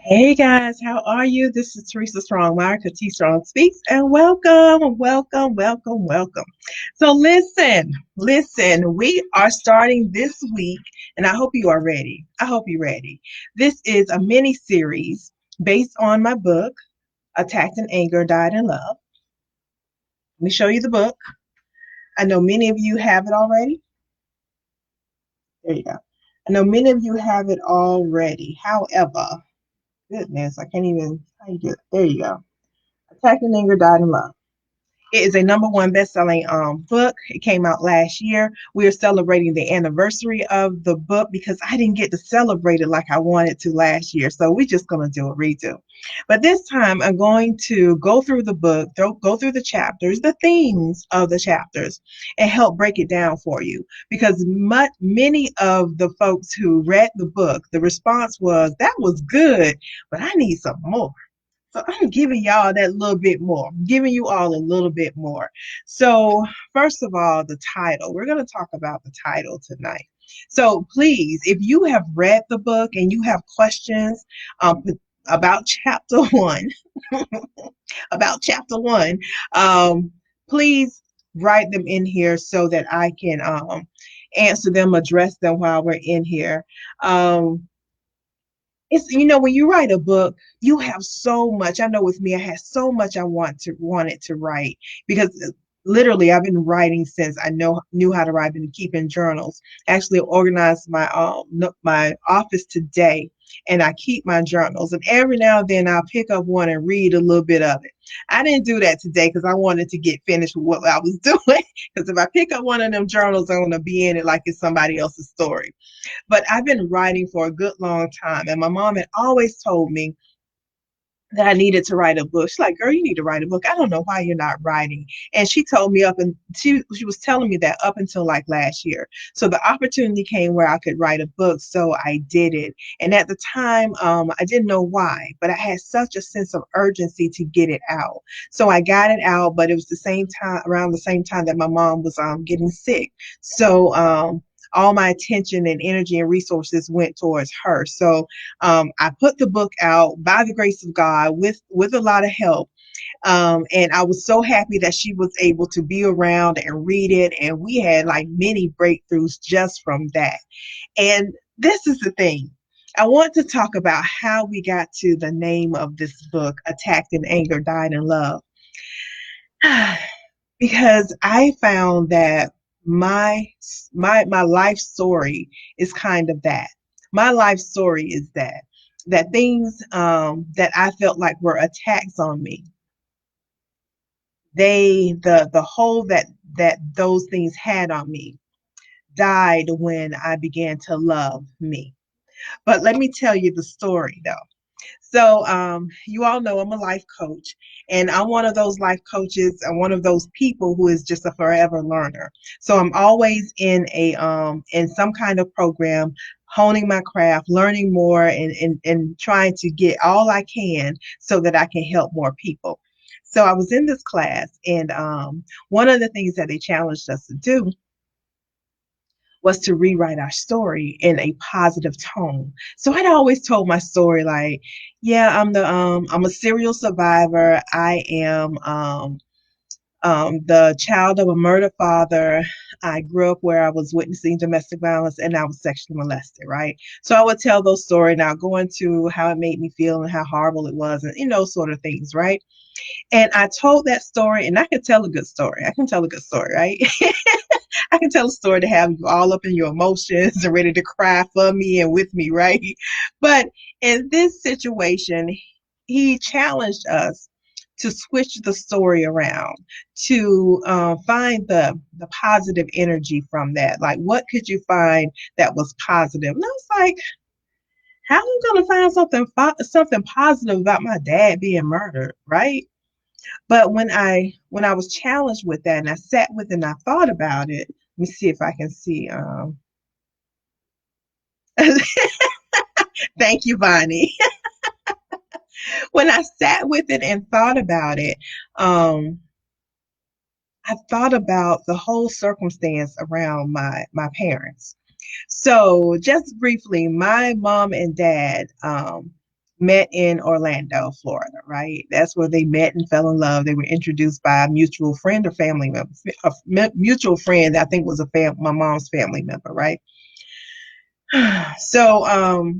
Hey guys, how are you? This is Teresa Strong-Myrick of T Strong Speaks, and welcome. So listen, we are starting this week, and I hope you are ready. I hope you're ready. This is a mini series based on my book, Attacked in Anger, Died in Love. Let me show you the book. I know many of you have it already. There you go. I know many of you have it already. However, goodness, I can't even, how you do it? There you go. Attacked in Anger, Died in Love. It is a number one best-selling book. It came out last year. We are celebrating the anniversary of the book because I didn't get to celebrate it like I wanted to last year. So we're just going to do a redo. But this time I'm going to go through the book, go through the chapters, the themes of the chapters, and help break it down for you. Because many of the folks who read the book, the response was, that was good, but I need some more. So I'm giving y'all that little bit more, I'm giving you all a little bit more. So, first of all, the title. We're going to talk about the title tonight. So, please, if you have read the book and you have questions about chapter one, about chapter one, please write them in here so that I can answer them, address them while we're in here. Um, it's when you write a book, you have so much. I know with me, I had so much I wanted to write because literally I've been writing since I knew how to write. I've been keeping journals. Actually organized my office today, and I keep my journals, and every now and then I'll pick up one and read a little bit of it. I didn't do that today because I wanted to get finished with what I was doing, because if I pick up one of them journals, I'm going to be in it like it's somebody else's story. But I've been writing for a good long time, and my mom had always told me that I needed to write a book. She's like, "Girl, you need to write a book. I don't know why you're not writing." And she told me she was telling me that up until like last year. So the opportunity came where I could write a book, so I did it. And at the time, I didn't know why, but I had such a sense of urgency to get it out. So I got it out, but it was the same time around the same time that my mom was getting sick. So all my attention and energy and resources went towards her. So I put the book out by the grace of God with a lot of help. And I was so happy that she was able to be around and read it. And we had like many breakthroughs just from that. And this is the thing. I want to talk about how we got to the name of this book, Attacked in Anger, Died in Love. Because I found that my my life story is kind of that. My life story is that things that I felt like were attacks on me, the hold that those things had on me died when I began to love me. But let me tell you the story though. So, you all know I'm a life coach, and I'm one of those life coaches. I'm one of those people who is just a forever learner. So I'm always in some kind of program, honing my craft, learning more, and trying to get all I can so that I can help more people. So I was in this class, and one of the things that they challenged us to do was to rewrite our story in a positive tone. So I'd always told my story like, yeah, I'm a serial survivor. I am the child of a murdered father. I grew up where I was witnessing domestic violence and I was sexually molested, right? So I would tell those stories now, go into how it made me feel and how horrible it was and sort of things, right? And I told that story, and I can tell a good story. I can tell a good story, right? I can tell a story to have you all up in your emotions and ready to cry for me and with me, right? But in this situation, he challenged us to switch the story around, to find the positive energy from that. Like, what could you find that was positive? And I was like, how am I going to find something positive about my dad being murdered, right? But when I was challenged with that and I sat with it and I thought about it, let me see if I can see. Thank you, Bonnie. When I sat with it and thought about it, um, I thought about the whole circumstance around my parents. So just briefly, my mom and dad met in Orlando, Florida, right? That's where they met and fell in love. They were introduced by a mutual friend or family member, a mutual friend. I think was my mom's family member, right? So,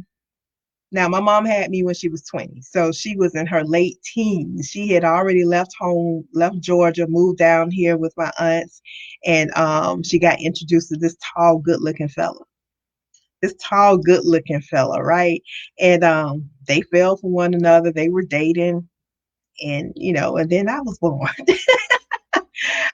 now my mom had me when she was 20, so she was in her late teens. She had already left home, left Georgia, moved down here with my aunts, and she got introduced to this tall, good-looking fella. This tall, good-looking fella, right? And they fell for one another. They were dating, and and then I was born.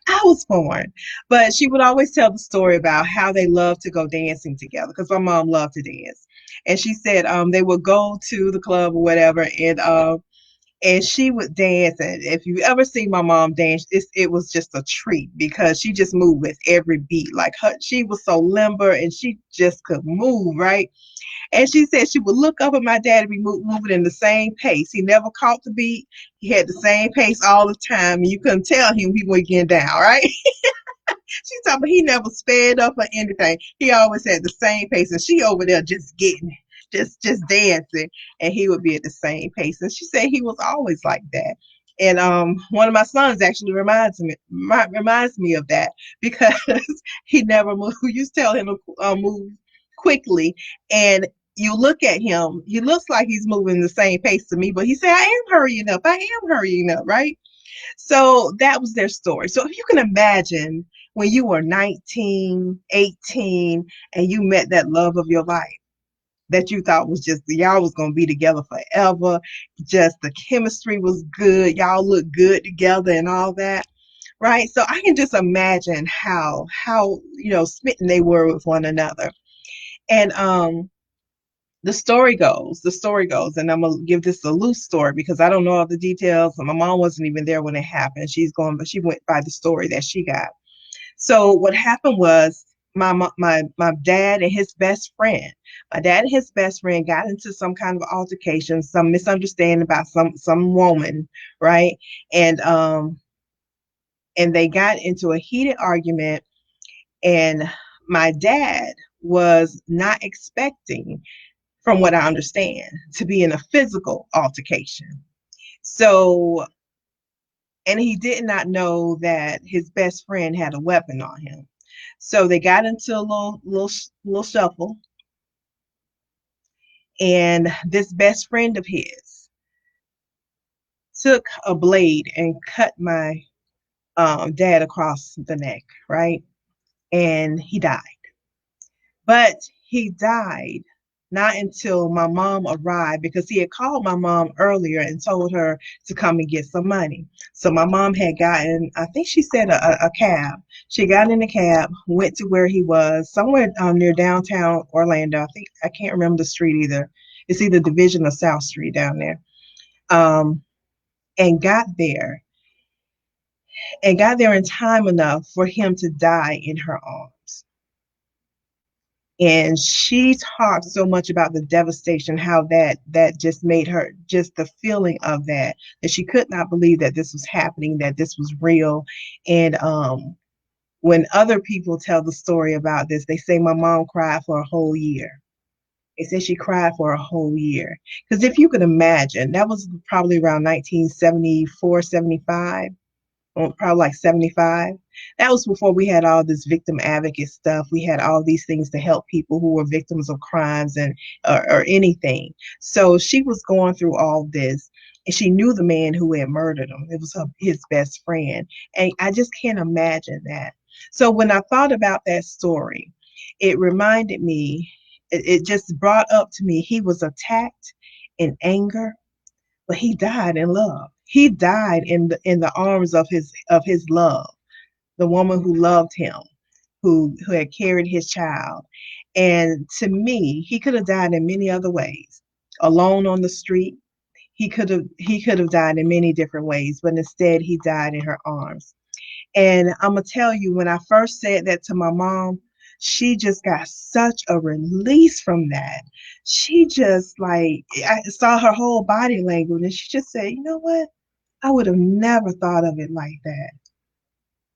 I was born. But she would always tell the story about how they loved to go dancing together because my mom loved to dance. And she said they would go to the club or whatever, and she would dance. And if you ever see my mom dance, it was just a treat because she just moved with every beat. Like she was so limber and she just could move, right? And she said she would look up at my dad and be moving in the same pace. He never caught the beat. He had the same pace all the time. And you couldn't tell him he was getting down, right? She's talking about he never sped up or anything. He always had the same pace, and she over there just getting it, just dancing, and he would be at the same pace. And she said he was always like that. And one of my sons actually reminds me of that because he never moved. We used to tell him to move quickly, and you look at him, he looks like he's moving the same pace to me, but he said, I am hurrying up. I am hurrying up, right? So that was their story. So if you can imagine when you were 19, 18, and you met that love of your life that you thought was just y'all was going to be together forever, just the chemistry was good, y'all looked good together and all that, right? So I can just imagine how smitten they were with one another. And the story goes, and I'm gonna give this a loose story because I don't know all the details. My mom wasn't even there when it happened. But she went by the story that she got. So what happened was my dad and his best friend. My dad and his best friend got into some kind of altercation, some misunderstanding about some woman, right? And and they got into a heated argument, and my dad was not expecting, from what I understand, to be in a physical altercation. So, and he did not know that his best friend had a weapon on him. So they got into a little shuffle, and this best friend of his took a blade and cut my dad across the neck, right? And he died. But he died not until my mom arrived because he had called my mom earlier and told her to come and get some money. So my mom had gotten, I think she said a cab. She got in a cab, went to where he was, somewhere near downtown Orlando. I can't remember the street either. It's either Division or South Street down there. Um, and got there in time enough for him to die in her arms. And she talked so much about the devastation, how that just made her, just the feeling of that she could not believe that this was happening, that this was real. And when other people tell the story about this, they say my mom cried for a whole year. They said she cried for a whole year, because if you could imagine, that was probably around 1974, 75, probably like 75. That was before we had all this victim advocate stuff. We had all these things to help people who were victims of crimes and or anything. So she was going through all this, and she knew the man who had murdered him. It was his best friend, and I just can't imagine that. So when I thought about that story, it reminded me. It just brought up to me. He was attacked in anger, but he died in love. He died in the arms of his love, the woman who loved him, who had carried his child. And to me, he could have died in many other ways. Alone on the street, he could have died in many different ways, but instead he died in her arms. And I'm gonna tell you, when I first said that to my mom, she just got such a release from that. She just like, I saw her whole body language, and she just said, "You know what? I would have never thought of it like that.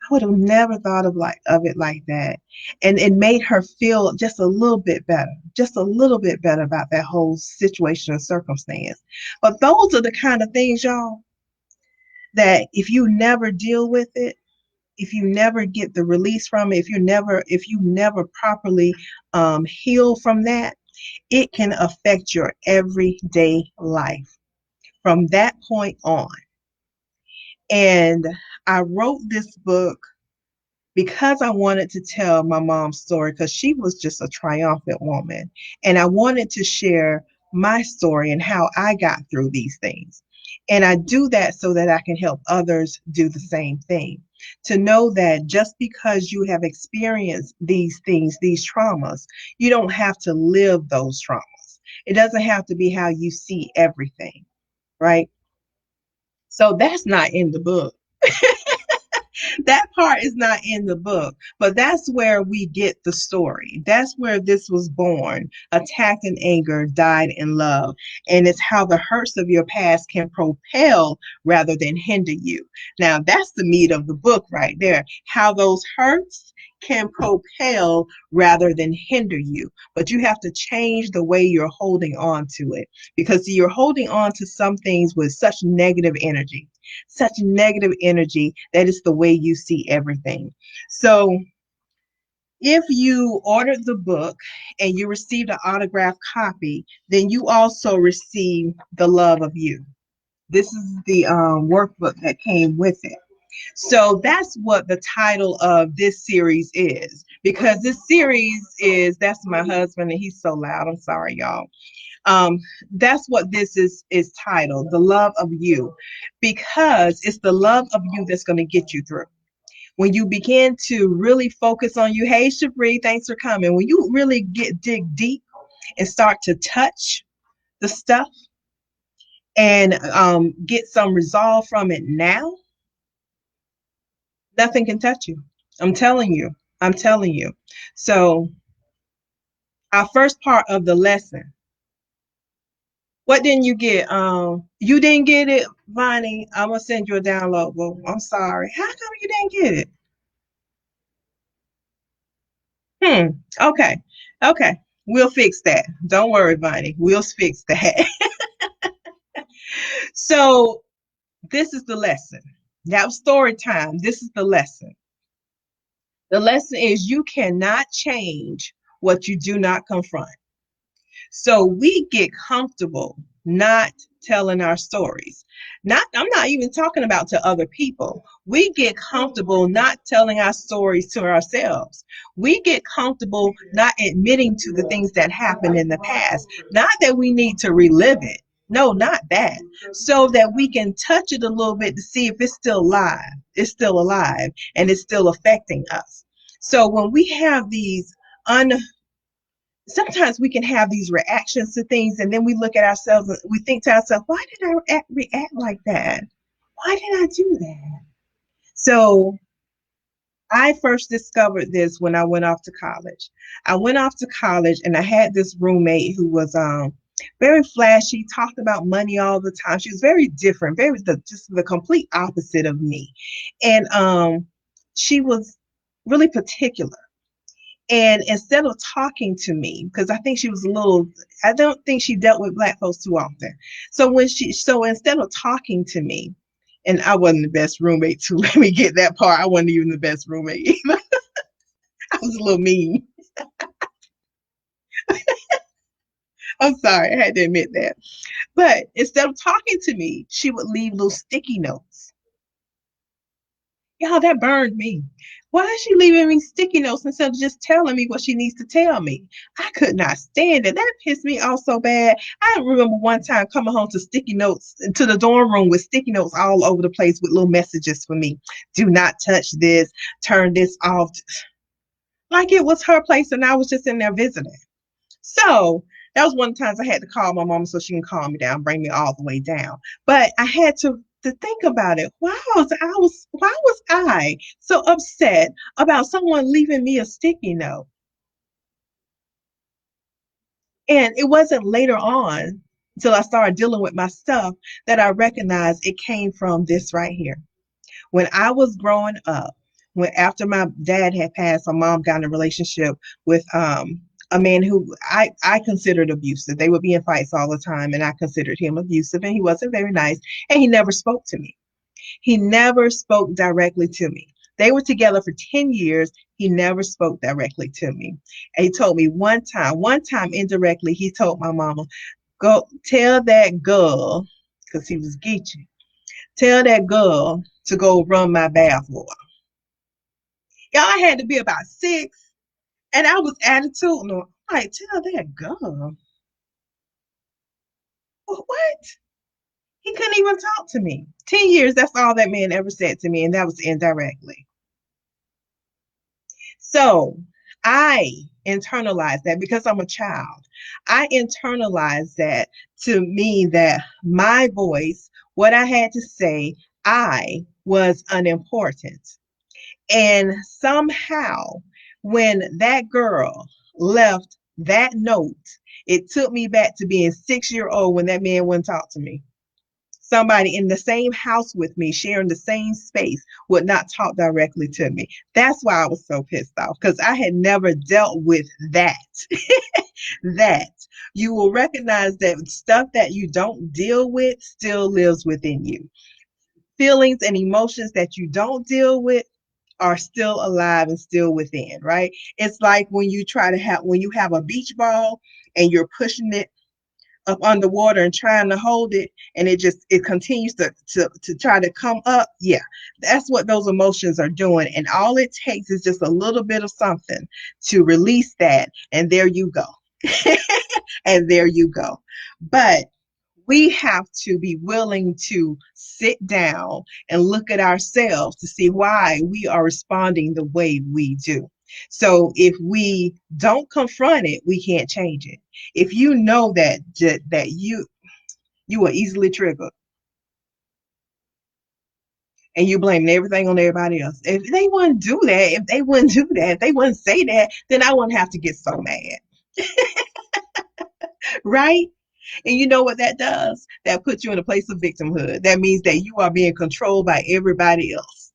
I would have never thought of it like that. And it made her feel just a little bit better, just a little bit better about that whole situation and circumstance. But those are the kind of things, y'all, that if you never deal with it, if you never get the release from it, if you never properly heal from that, it can affect your everyday life from that point on. And I wrote this book because I wanted to tell my mom's story because she was just a triumphant woman. And I wanted to share my story and how I got through these things. And I do that so that I can help others do the same thing. To know that just because you have experienced these things, these traumas, you don't have to live those traumas. It doesn't have to be how you see everything, right? So that's not in the book. That part is not in the book, but that's where we get the story. That's where this was born. Attacked in anger, died in love. And it's how the hurts of your past can propel rather than hinder you. Now, that's the meat of the book right there. How those hurts can propel rather than hinder you. But you have to change the way you're holding on to it because you're holding on to some things with such negative energy that is the way you see everything. So if you ordered the book and you received an autographed copy, then you also receive The Love of You. This is the workbook that came with it. So that's what the title of this series is. Because this series is, that's my husband, and he's so loud. I'm sorry, y'all. Um, that's what this is titled, The Love of You, because it's the love of you that's going to get you through. When you begin to really focus on you, hey Shabri, thanks for coming. When you really dig deep and start to touch the stuff and get some resolve from it now, nothing can touch you. I'm telling you. I'm telling you. So our first part of the lesson. What didn't you get? You didn't get it, Vonnie. I'm gonna send you a download. Well, I'm sorry. How come you didn't get it? Hmm. Okay. Okay. We'll fix that. Don't worry, Vonnie. We'll fix that. So this is the lesson. Now story time. This is the lesson. The lesson is you cannot change what you do not confront. So we get comfortable not telling our stories. Not I'm not even talking about to other people. We get comfortable not telling our stories to ourselves. We get comfortable not admitting to the things that happened in the past. Not that we need to relive it. No, not that. So that we can touch it a little bit to see if it's still alive. It's still alive and it's still affecting us. So when we have these un sometimes we can have these reactions to things and then we look at ourselves and we think to ourselves, why did I react like that? Why did I do that? So I first discovered this when I went off to college. I went off to college and I had this roommate who was very flashy, talked about money all the time. She was very different, just the complete opposite of me. And she was really particular. And instead of talking to me, because I think she was a little, I don't think she dealt with black folks too often. So instead of talking to me, and I wasn't the best roommate too, let me get that part. I wasn't even the best roommate either. I was a little mean. I'm sorry, I had to admit that. But instead of talking to me, she would leave little sticky notes. Y'all, that burned me. Why is she leaving me sticky notes instead of just telling me what she needs to tell me? I could not stand it. That pissed me off so bad. I remember one time coming home to sticky notes to the dorm room with sticky notes all over the place with little messages for me. Do not touch this. Turn this off. Like it was her place and I was just in there visiting. So that was one of the times I had to call my mom so she can calm me down, bring me all the way down. But I had to think about it. Why was I so upset about someone leaving me a sticky note? And it wasn't later on until I started dealing with my stuff that I recognized it came from this right here. When I was growing up, when after my dad had passed, my mom got in a relationship with a man who I considered abusive. They would be in fights all the time, and I considered him abusive, and he wasn't very nice, and he never spoke to me. He never spoke directly to me. They were together for 10 years. He never spoke directly to me. And he told me one time indirectly, he told my mama, go tell that girl, because he was geeching, tell that girl to go run my bath water. Y'all had to be about 6, and I was attitudinal. Like, tell that girl. What? He couldn't even talk to me. 10 years, that's all that man ever said to me, and that was indirectly. So I internalized that because I'm a child. I internalized that to mean that my voice, what I had to say, I was unimportant. And somehow, when that girl left that note, it took me back to being 6 year old when that man wouldn't talk to me. Somebody in the same house with me, sharing the same space, would not talk directly to me. That's why I was so pissed off because I had never dealt with that. That you will recognize that stuff that you don't deal with still lives within you. Feelings and emotions that you don't deal with are still alive and still within, right? It's like when you have a beach ball and you're pushing it up underwater and trying to hold it, and it continues to try to come up. Yeah, that's what those emotions are doing, and all it takes is just a little bit of something to release that, and there you go. And there you go. But we have to be willing to sit down and look at ourselves to see why we are responding the way we do. So if we don't confront it, we can't change it. If you know that you are easily triggered and you blaming everything on everybody else, if they wouldn't do that, if they wouldn't say that, then I wouldn't have to get so mad, right? And you know what that does? That puts you in a place of victimhood. That means that you are being controlled by everybody else.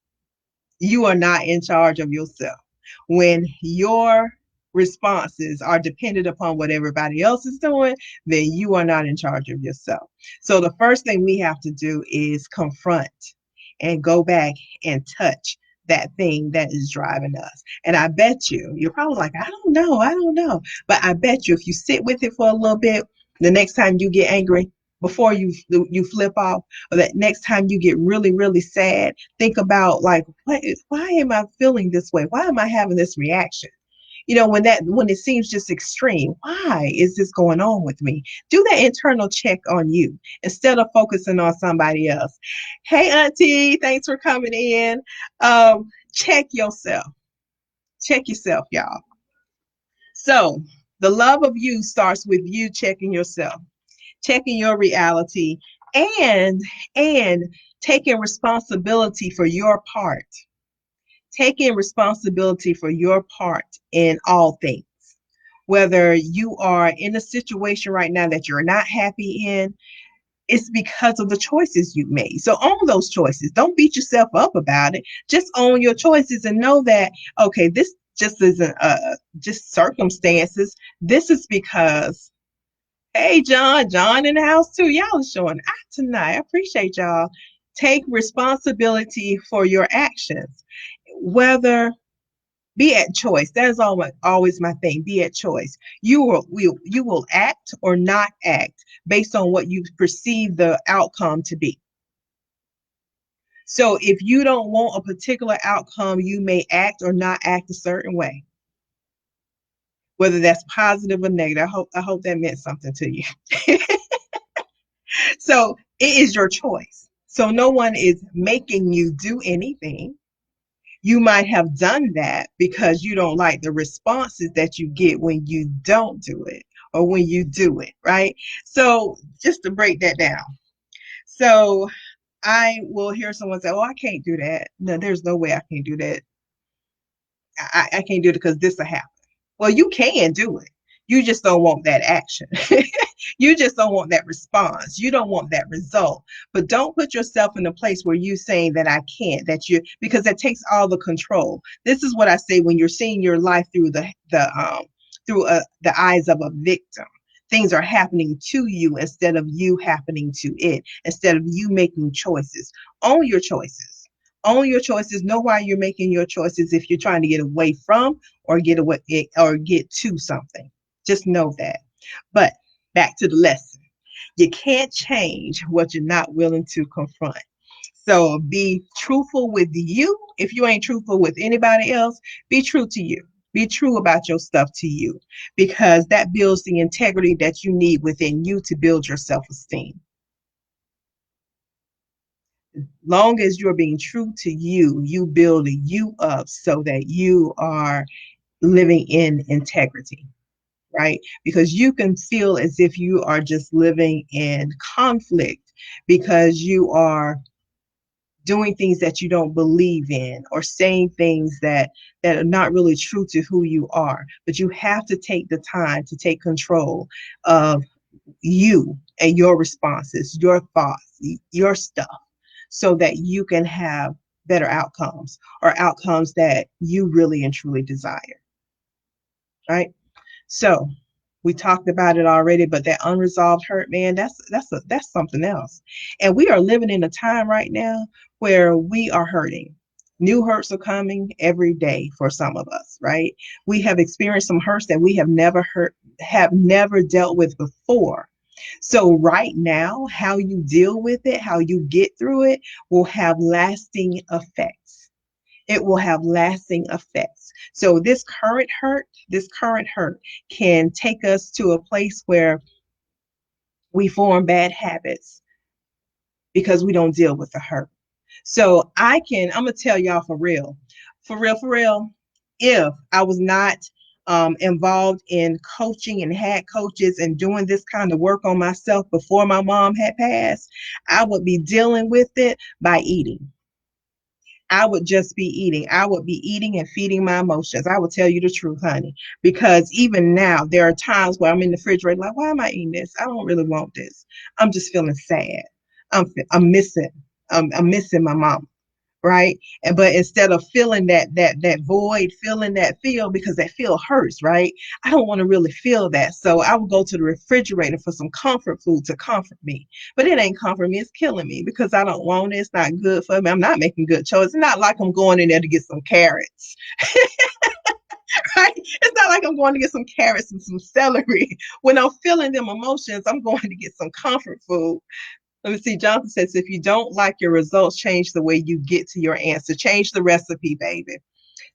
You are not in charge of yourself. When your responses are dependent upon what everybody else is doing, then you are not in charge of yourself. So the first thing we have to do is confront and go back and touch that thing that is driving us. And I bet you're probably like, I don't know. But I bet you if you sit with it for a little bit, the next time you get angry, before you flip off, or that next time you get really, really sad, think about like, why am I feeling this way? Why am I having this reaction? When it seems just extreme, why is this going on with me? Do that internal check on you instead of focusing on somebody else. Hey, Auntie, thanks for coming in. Check yourself. Check yourself, y'all. So the love of you starts with you checking yourself, checking your reality, and and taking responsibility for your part. Taking responsibility for your part in all things. Whether you are in a situation right now that you're not happy in, it's because of the choices you've made. So own those choices. Don't beat yourself up about it. Just own your choices and know that, okay, this just isn't just circumstances. This is because, hey, John in the house too. Y'all are showing out tonight. I appreciate y'all. Take responsibility for your actions. Whether be at choice. That is always my thing. Be at choice. You will act or not act based on what you perceive the outcome to be. So if you don't want a particular outcome, you may act or not act a certain way, whether that's positive or negative. I hope that meant something to you. So it is your choice. So no one is making you do anything. You might have done that because you don't like the responses that you get when you don't do it or when you do it, right? So just to break that down. So I will hear someone say, "Oh, I can't do that." No, there's no way I can do that. I can't do it because this will happen. Well, you can do it. You just don't want that action. You just don't want that response. You don't want that result. But don't put yourself in a place where you're saying that I can't, because that takes all the control. This is what I say when you're seeing your life through the eyes of a victim. Things are happening to you instead of you happening to it, instead of you making choices. Own your choices. Own your choices. Know why you're making your choices if you're trying to get away from or get away or get to something. Just know that. But back to the lesson. You can't change what you're not willing to confront. So be truthful with you. If you ain't truthful with anybody else, be true to you. Be true about your stuff to you, because that builds the integrity that you need within you to build your self-esteem. Long as you're being true to you, you build you up so that you are living in integrity, right? Because you can feel as if you are just living in conflict because you are doing things that you don't believe in or saying things that are not really true to who you are. But you have to take the time to take control of you and your responses, your thoughts, your stuff, so that you can have better outcomes, or outcomes that you really and truly desire, right? So we talked about it already, but that unresolved hurt, man, that's something else. And we are living in a time right now where we are hurting. New hurts are coming every day for some of us, right? We have experienced some hurts that we have never dealt with before. So right now, how you deal with it, how you get through it, will have lasting effects. It will have lasting effects. So this current hurt can take us to a place where we form bad habits because we don't deal with the hurt. So I'm gonna tell y'all for real, if I was not involved in coaching and had coaches and doing this kind of work on myself before my mom had passed, I would be dealing with it by eating. I would just be eating. I would be eating and feeding my emotions. I will tell you the truth, honey. Because even now, there are times where I'm in the refrigerator, like, why am I eating this? I don't really want this. I'm just feeling sad. I'm missing. I'm missing my mom, right? But instead of feeling that void, feeling that feel, because that feel hurts, right? I don't want to really feel that, so I would go to the refrigerator for some comfort food to comfort me. But it ain't comfort me; it's killing me because I don't want it. It's not good for me. I'm not making good choices. It's not like I'm going in there to get some carrots, right? It's not like I'm going to get some carrots and some celery. When I'm feeling them emotions, I'm going to get some comfort food. Let me see. Jonathan says, if you don't like your results, change the way you get to your answer. Change the recipe, baby.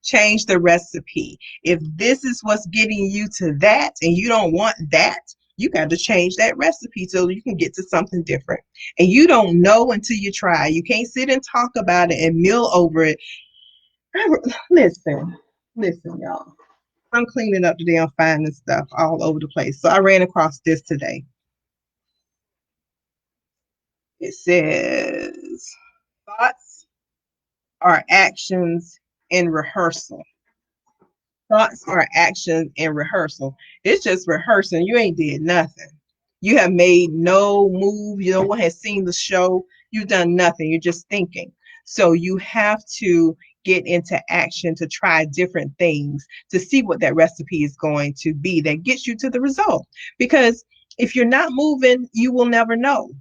Change the recipe. If this is what's getting you to that and you don't want that, you got to change that recipe so you can get to something different. And you don't know until you try. You can't sit and talk about it and mill over it. Listen, listen, y'all. I'm cleaning up today. I'm finding stuff all over the place. So I ran across this today. It says, thoughts are actions in rehearsal. Thoughts are actions in rehearsal. It's just rehearsing. You ain't did nothing. You have made no move. No one has seen the show. You've done nothing. You're just thinking. So you have to get into action to try different things to see what that recipe is going to be that gets you to the result. Because if you're not moving, you will never know.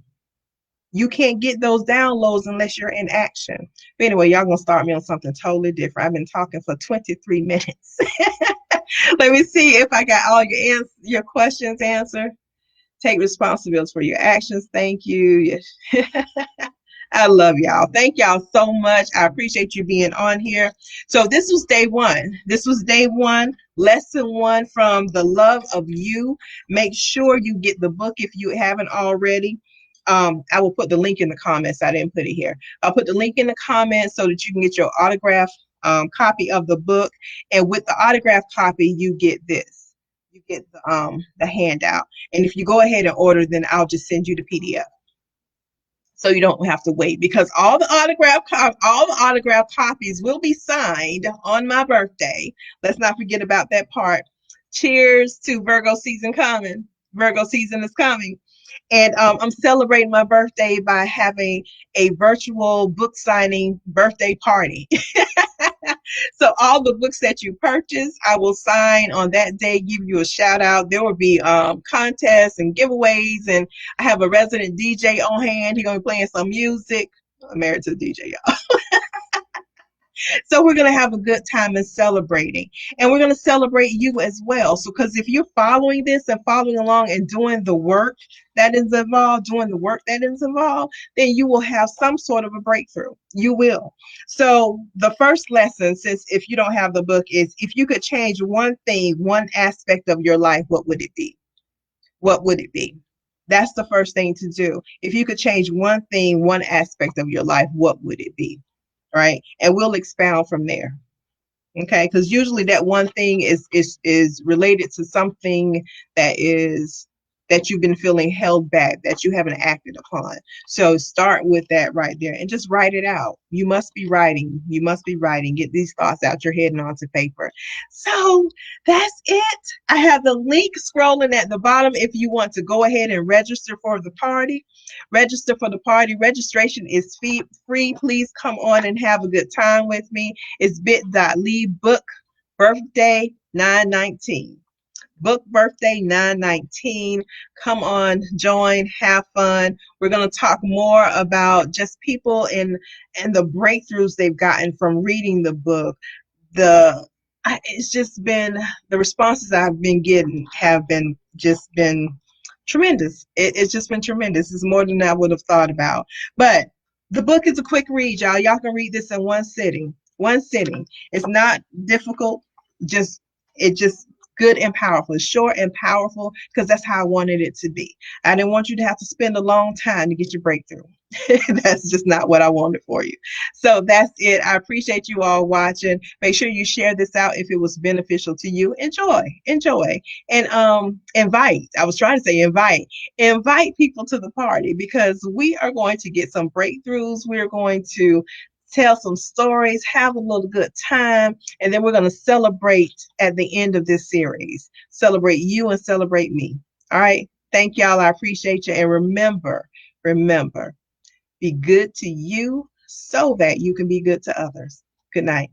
You can't get those downloads unless you're in action. But anyway, y'all gonna start me on something totally different. I've been talking for 23 minutes. Let me see if I got all your questions answered. Take responsibility for your actions. Thank you. Yes. I love y'all. Thank y'all so much. I appreciate you being on here. So this was day one. This was day one, lesson one from The Love of You. Make sure you get the book if you haven't already. I will put the link in the comments. I didn't put it here. I'll put the link in the comments so that you can get your autograph copy of the book. And with the autograph copy, you get this. You get the handout. And if you go ahead and order, then I'll just send you the PDF. So you don't have to wait, because all the autograph copies will be signed on my birthday. Let's not forget about that part. Cheers to Virgo season coming. Virgo season is coming. And I'm celebrating my birthday by having a virtual book signing birthday party. So all the books that you purchase, I will sign on that day, give you a shout out. There will be contests and giveaways, and I have a resident DJ on hand. He's gonna be playing some music. I'm married to the DJ, y'all. So we're going to have a good time and celebrating. And we're going to celebrate you as well. So, because if you're following this and following along and doing the work that is involved, then you will have some sort of a breakthrough. You will. So, the first lesson, since if you don't have the book, is if you could change one thing, one aspect of your life, what would it be? What would it be? That's the first thing to do. If you could change one thing, one aspect of your life, what would it be? Right? And we'll expound from there. Okay, because usually that one thing is related to something that is that you've been feeling held back, that you haven't acted upon. So start with that right there and just write it out. You must be writing. You must be writing. Get these thoughts out your head and onto paper. So that's it. I have the link scrolling at the bottom if you want to go ahead and register for the party. Register for the party. Registration is free. Please come on and have a good time with me. It's bit.ly book birthday 919. Book birthday 919. Come on, join, have fun. We're going to talk more about just people and the breakthroughs they've gotten from reading the book. It's just been the responses I've been getting have been tremendous. It's just been tremendous. It's more than I would have thought about. But the book is a quick read, y'all. Y'all can read this in one sitting. One sitting. It's not difficult. Just good and powerful. It's short and powerful because that's how I wanted it to be. I didn't want you to have to spend a long time to get your breakthrough. That's just not what I wanted for you. So that's it. I appreciate you all watching. Make sure you share this out if it was beneficial to you. Enjoy. And invite. I was trying to say invite people to the party because we are going to get some breakthroughs. We're going to tell some stories, have a little good time, and then we're going to celebrate at the end of this series. Celebrate you and celebrate me. All right. Thank y'all. I appreciate you. And remember, be good to you so that you can be good to others. Good night.